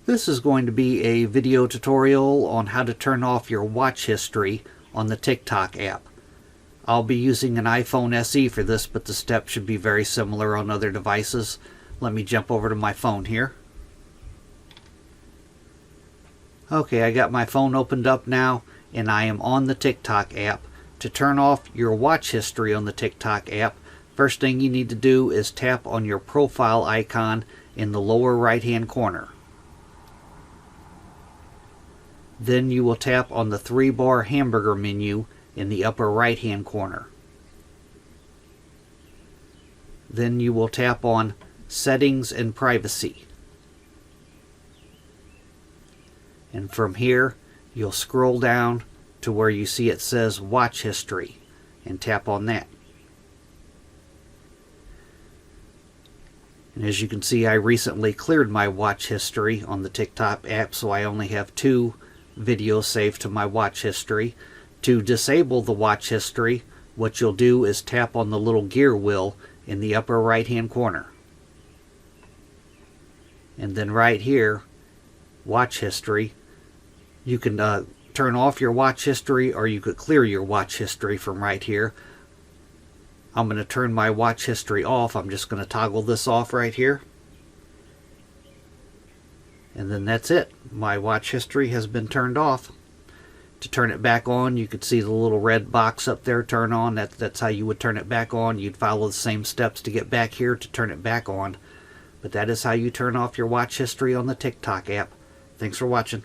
This is going to be a video tutorial on how to turn off your watch history on the TikTok app. I'll be using an iPhone SE for this, but the steps should be very similar on other devices. Let me jump over to my phone here. Okay, I got my phone opened up now, and I am on the TikTok app. To turn off your watch history on the TikTok app, first thing you need to do is tap on your profile icon in the lower right hand corner. Then you will tap on the 3-bar hamburger menu in the upper right hand corner. Then you will tap on Settings and Privacy. And from here you'll scroll down to where you see it says Watch History and tap on that. And as you can see, I recently cleared my watch history on the TikTok app, so I only have 2 videos saved to my watch history. To disable the watch history, what you'll do is tap on the little gear wheel in the upper right hand corner. And then right here, watch history, you can turn off your watch history, or you could clear your watch history from right here. I'm going to turn my watch history off. I'm just going to toggle this off right here. And then that's it. My watch history has been turned off. To turn it back on, you could see the little red box up there, turn on. That's how you would turn it back on. You'd follow the same steps to get back here to turn it back on. But that is how you turn off your watch history on the TikTok app. Thanks for watching.